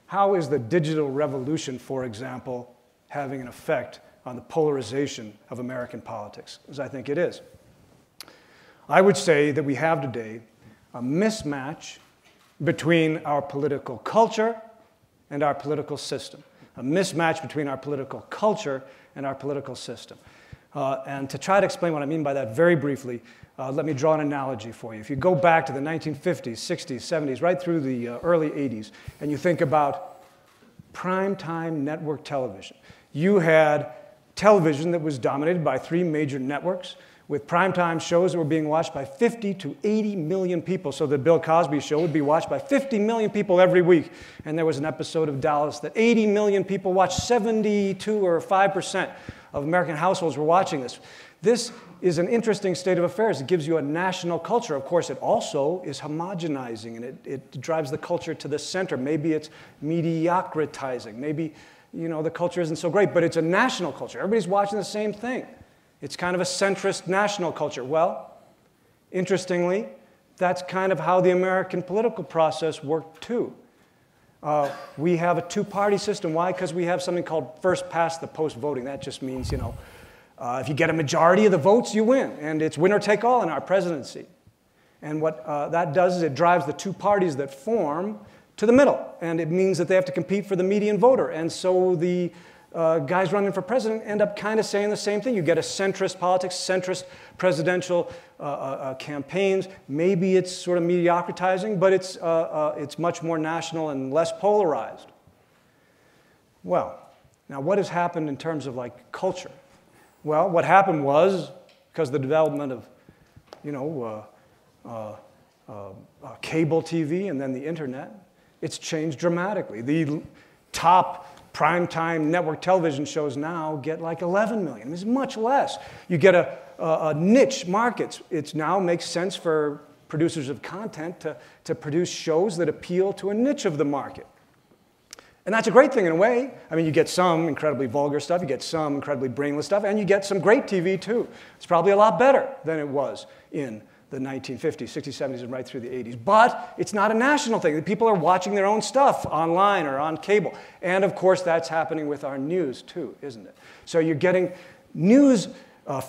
How is the digital revolution, for example, having an effect on the polarization of American politics? As I think it is. I would say that we have today a mismatch between our political culture and our political system. A mismatch between our political culture and our political system. And to try to explain what I mean by that very briefly, let me draw an analogy for you. If you go back to the 1950s, 60s, 70s, right through the early 80s, and you think about primetime network television, you had television that was dominated by 3 major networks with primetime shows that were being watched by 50 to 80 million people. So the Bill Cosby show would be watched by 50 million people every week. And there was an episode of Dallas that 80 million people watched. 72 or 5% of American households were watching this. This is an interesting state of affairs. It gives you a national culture. Of course, it also is homogenizing, and it drives the culture to the center. Maybe it's mediocritizing. Maybe, you know, the culture isn't so great, but it's a national culture. Everybody's watching the same thing. It's kind of a centrist national culture. Well, interestingly, that's kind of how the American political process worked too. We have a 2-party system. Why? Because we have something called first past the post voting. That just means, you know, if you get a majority of the votes, you win. And it's winner take all in our presidency. And what that does is it drives the 2 parties that form to the middle. And it means that they have to compete for the median voter. And so the guys running for president end up kind of saying the same thing. You get a centrist politics, centrist presidential campaigns. Maybe it's sort of mediocritizing, but it's much more national and less polarized. Well, now what has happened in terms of like culture? Well, what happened was, because of the development of, you know, cable TV and then the internet, it's changed dramatically. The top primetime network television shows now get like 11 million. It's much less. You get a niche market. It now makes sense for producers of content to produce shows that appeal to a niche of the market. And that's a great thing in a way. I mean, you get some incredibly vulgar stuff, you get some incredibly brainless stuff, and you get some great TV too. It's probably a lot better than it was in the 1950s, 60s, 70s, and right through the 80s. But it's not a national thing. People are watching their own stuff online or on cable. And of course, that's happening with our news too, isn't it? So you're getting news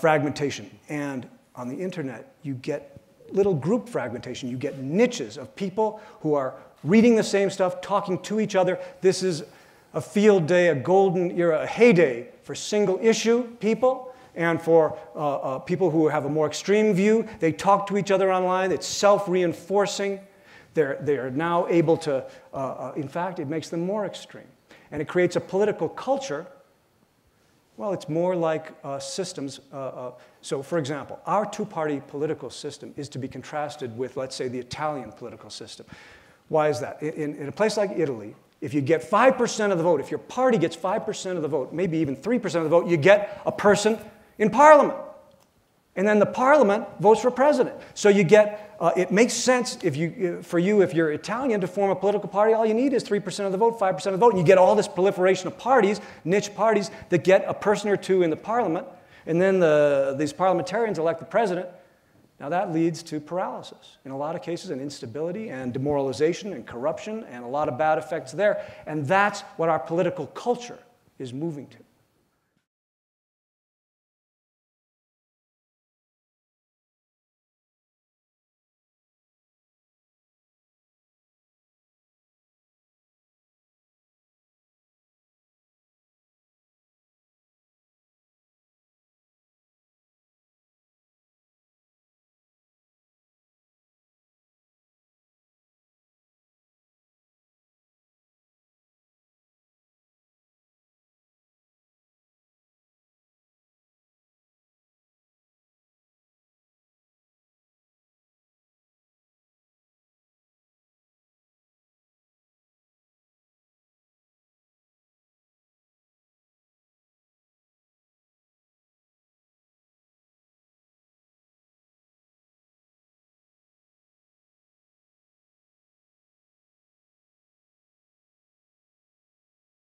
fragmentation. And on the internet, you get little group fragmentation. You get niches of people who are reading the same stuff, talking to each other. This is a field day, a golden era, a heyday for single issue people. And for people who have a more extreme view, they talk to each other online. It's self-reinforcing. They are now able to, in fact, it makes them more extreme. And it creates a political culture. Well, it's more like systems. So, for example, our 2-party political system is to be contrasted with, let's say, the Italian political system. Why is that? In a place like Italy, if you get 5% of the vote, if your party gets 5% of the vote, maybe even 3% of the vote, you get a person in Parliament. And then the Parliament votes for president. So you get, it makes sense for you, if you're Italian, to form a political party. All you need is 3% of the vote, 5% of the vote, and you get all this proliferation of parties, niche parties, that get a person or two in the Parliament. And then these parliamentarians elect the president. Now that leads to paralysis. In a lot of cases, and instability and demoralization and corruption and a lot of bad effects there. And that's what our political culture is moving to.